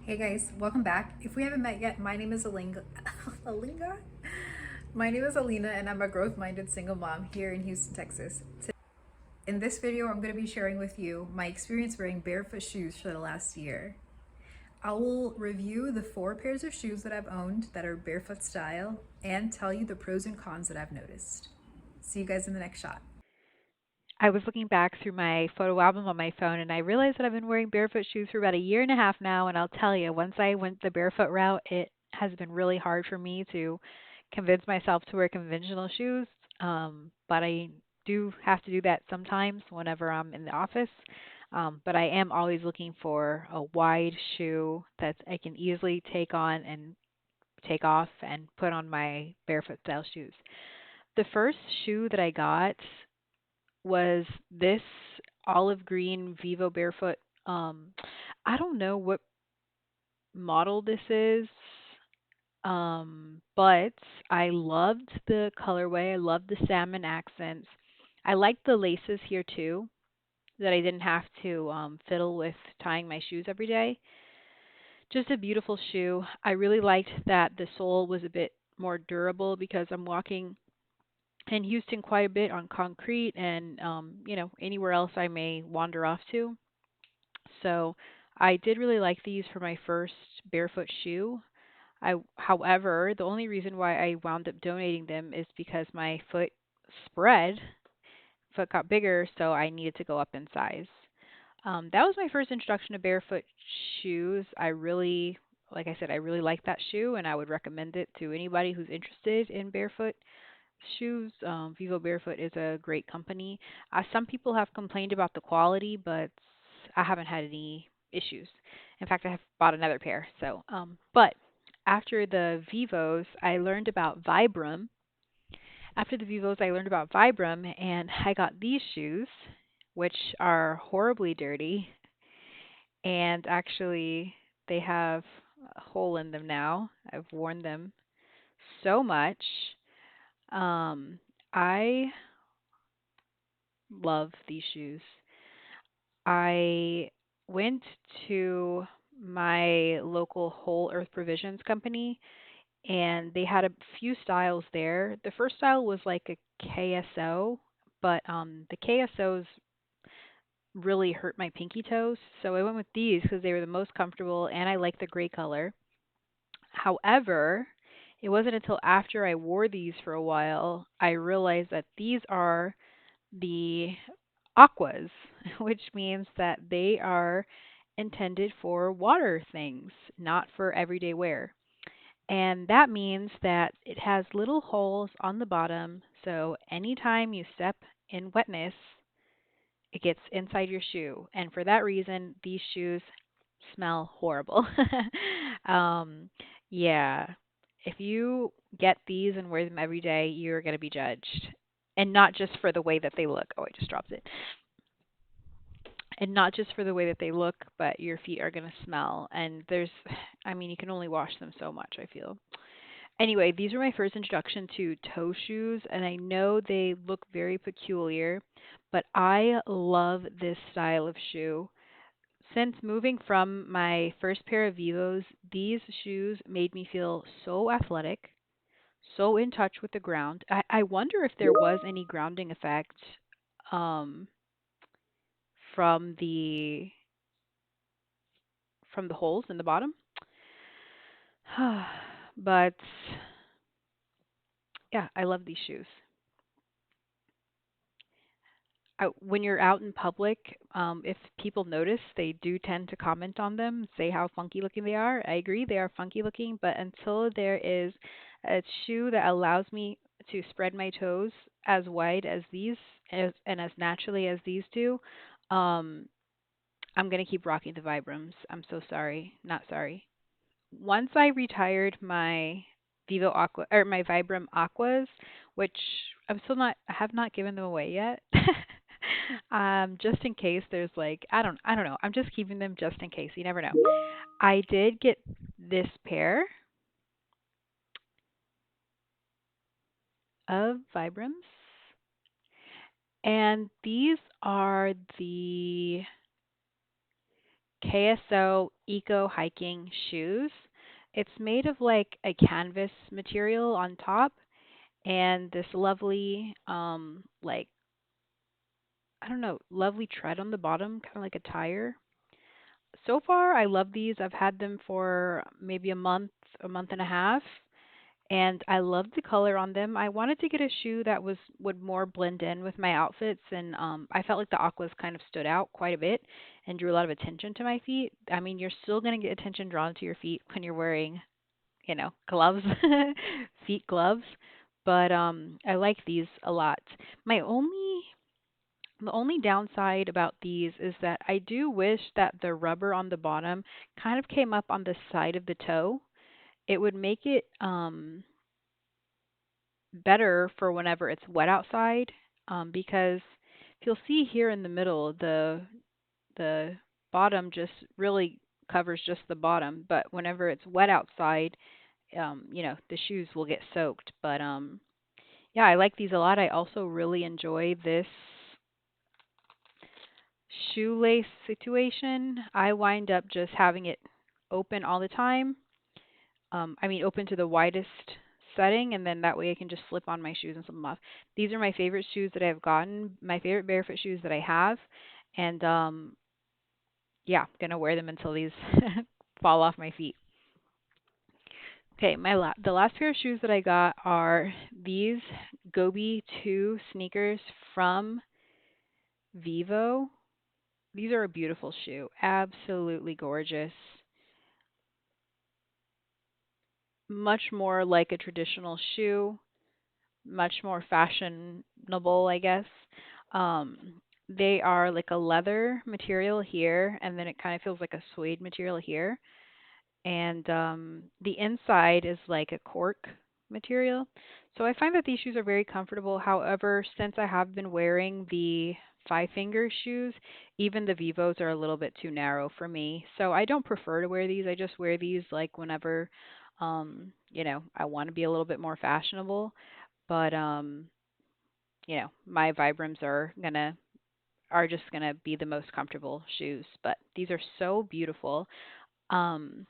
Hey guys, welcome back. If we haven't met yet, my name is Alinga. Alinga? My name is Alina and I'm a growth-minded single mom here in Houston, Texas. In this video, I'm going to be sharing with you my experience wearing barefoot shoes for the last year. I will review the 4 pairs of shoes that I've owned that are barefoot style and tell you the pros and cons that I've noticed. See you guys in the next shot. I was looking back through my photo album on my phone and I realized that I've been wearing barefoot shoes for about a year and a half now. And I'll tell you, once I went the barefoot route, it has been really hard for me to convince myself to wear conventional shoes. But I do have to do that sometimes whenever I'm in the office. But I am always looking for a wide shoe that I can easily take on and take off and put on my barefoot style shoes. The first shoe that I got was this olive green Vivo Barefoot. Um, I don't know what model this is, but I loved the colorway. I loved the salmon accents. I liked the laces here too, that I didn't have to fiddle with tying my shoes every day. Just a beautiful shoe. I really liked that the sole was a bit more durable because I'm walking in Houston quite a bit on concrete and anywhere else I may wander off to. So I did really like these for my first barefoot shoe. However, the only reason why I wound up donating them is because my spread, foot got bigger, so I needed to go up in size. That was my first introduction to barefoot shoes. Like I said, I really like that shoe, and I would recommend it to anybody who's interested in barefoot shoes. Vivo Barefoot is a great company. Some people have complained about the quality, but I haven't had any issues. In fact, I have bought another pair. But after the Vivos, I learned about Vibram. After the Vivos, I learned about Vibram, and I got these shoes, which are horribly dirty, and actually they have a hole in them now. I've worn them so much. Um, I love these shoes. I went to my local Whole Earth Provisions company and they had a few styles there. The first style was like a KSO, but the KSOs really hurt my pinky toes, so I went with these because they were the most comfortable and I like the gray color. However, it wasn't until after I wore these for a while I realized that these are the aquas, which means that they are intended for water things, not for everyday wear. And that means that it has little holes on the bottom, so anytime you step in wetness, it gets inside your shoe. And for that reason, these shoes smell horrible. um, yeah. If you get these and wear them every day, you're going to be judged. And not just for the way that they look. Oh, I just dropped it. And not just for the way that they look, but your feet are going to smell. And I mean, you can only wash them so much, I feel. Anyway, these were my first introduction to toe shoes, and I know they look very peculiar, but I love this style of shoe. Since moving from my first pair of Vivos, these shoes made me feel so athletic, so in touch with the ground. I wonder if there was any grounding effect um, from the holes in the bottom. But yeah, I love these shoes. When you're out in public, if people notice, they do tend to comment on them, say how funky looking they are. I agree, they are funky looking, but until there is a shoe that allows me to spread my toes as wide as and as naturally as these do, um, I'm gonna keep rocking the Vibrams. I'm so sorry, not sorry. Once I retired my Vivo Aqua or my Vibram Aquas, which I have not given them away yet. Just in case there's like I don't know. I'm just keeping them just in case. You never know. I did get this pair of Vibrams, and these are the KSO Hiking shoes. It's made of like a canvas material on top and this lovely like I don't know, lovely tread on the bottom, kind of like a tire. So far, I love these. I've had them for maybe a month and a half, and I love the color on them. I wanted to get a shoe that would more blend in with my outfits, and I felt like the aquas kind of stood out quite a bit and drew a lot of attention to my feet. I mean, you're still going to get attention drawn to your feet when you're wearing, gloves, feet gloves, but I like these a lot. My only the only downside about these is that I do wish that the rubber on the bottom kind of came up on the side of the toe. It would make it better for whenever it's wet outside, because if you'll see here in the middle, the bottom just really covers just the bottom, but whenever it's wet outside, the shoes will get soaked. But yeah, I like these a lot. I also really enjoy this shoelace situation. I wind up just having it open all the time. Open to the widest setting, and then that way I can just slip on my shoes and slip them off. These are my favorite shoes that I've gotten, my favorite barefoot shoes that I have, and yeah, gonna wear them until these fall off my feet. Okay, the last pair of shoes that I got are these Gobi 2 sneakers from Vivo. These are a beautiful shoe, absolutely gorgeous. Much more like a traditional shoe, much more fashionable, I guess. They are like a leather material here, and then it kind of feels like a suede material here. And the inside is like a cork material. So I find that these shoes are very comfortable. However, since I have been wearing the Five Finger shoes, even the Vivos are a little bit too narrow for me. So I don't prefer to wear these. I just wear these like whenever I want to be a little bit more fashionable. But my Vibrams are just gonna be the most comfortable shoes. But these are so beautiful. Um,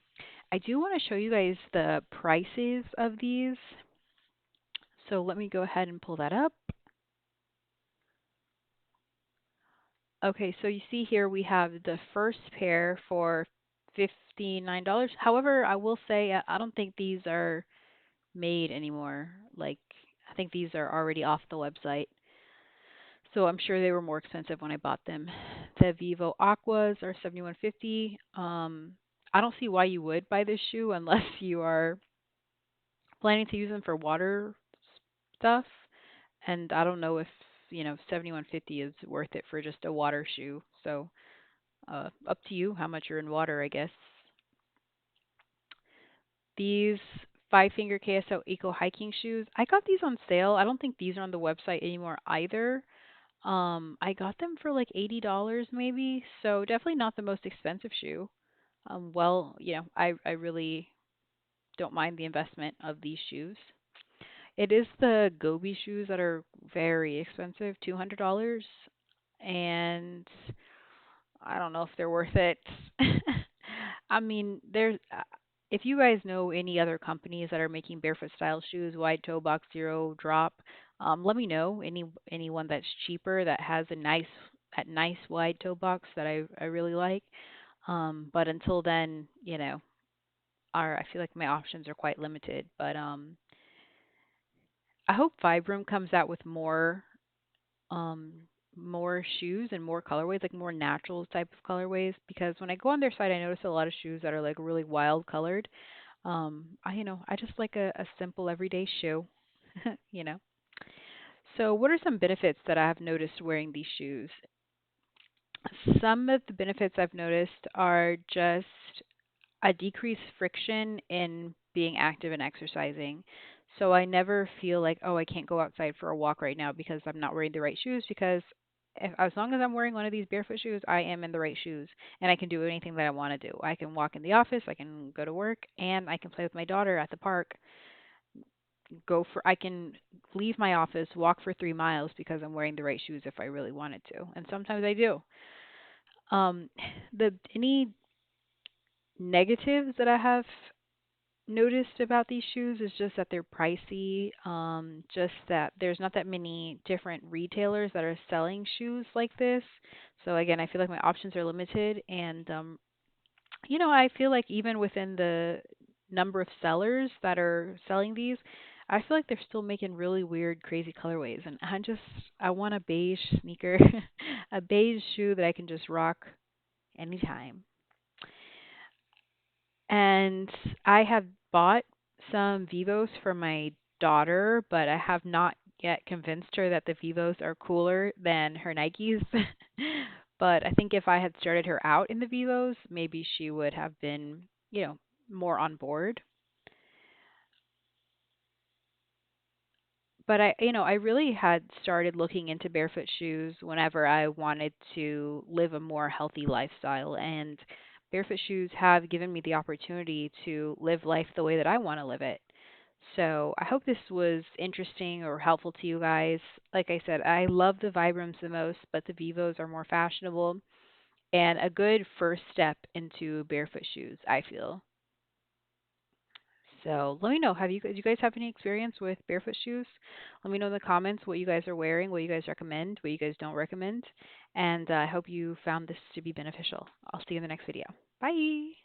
I do want to show you guys the prices of these. So let me go ahead and pull that up. Okay, so you see here we have the first pair for $59. However, I will say I don't think these are made anymore. Like, I think these are already off the website. So I'm sure they were more expensive when I bought them. The Vivo Aquas are 71.50. I don't see why you would buy this shoe unless you are planning to use them for water stuff. And I don't know if 71.50 is worth it for just a water shoe. So up to you how much you're in water, I guess. These Five Finger KSO Eco Hiking shoes, I got these on sale. I don't think these are on the website anymore either. I got them for like $80 maybe, so definitely not the most expensive shoe. I really don't mind the investment of these shoes. It is the Gobi shoes that are very expensive, $200, and I don't know if they're worth it. There's if you guys know any other companies that are making barefoot style shoes, wide toe box, zero drop, let me know anyone that's cheaper that has that nice wide toe box that I really like. But until then, I feel like my options are quite limited. But I hope Vibram comes out with um more shoes and more colorways, like more natural type of colorways, because when I go on their site I notice a lot of shoes that are like really wild colored. I just like a simple everyday shoe, you know. So what are some benefits that I have noticed wearing these shoes? Some of the benefits I've noticed are just a decreased friction in being active and exercising. So I never feel like, oh, I can't go outside for a walk right now because I'm not wearing the right shoes. Because as long as I'm wearing one of these barefoot shoes, I am in the right shoes and I can do anything that I want to do. I can walk in the office, I can go to work, and I can play with my daughter at the park. I can leave my office, walk for 3 miles because I'm wearing the right shoes if I really wanted to. And sometimes I do. Um, the any negatives that I have noticed about these shoes is just that they're pricey. Just that there's not that many different retailers that are selling shoes like this. So again, I feel like my options are limited, and I feel like even within the number of sellers that are selling these, I feel like they're still making really weird, crazy colorways. And I want a beige sneaker, a beige shoe that I can just rock anytime. And I have bought some Vivos for my daughter, but I have not yet convinced her that the Vivos are cooler than her Nikes. But I think if I had started her out in the Vivos, maybe she would have been, more on board. But I really had started looking into barefoot shoes whenever I wanted to live a more healthy lifestyle, and barefoot shoes have given me the opportunity to live life the way that I want to live it. So I hope this was interesting or helpful to you guys. Like I said, I love the Vibrams the most, but the Vivos are more fashionable and a good first step into barefoot shoes, I feel. So let me know. Do you guys have any experience with barefoot shoes? Let me know in the comments what you guys are wearing, what you guys recommend, what you guys don't recommend. And I hope you found this to be beneficial. I'll see you in the next video. Bye.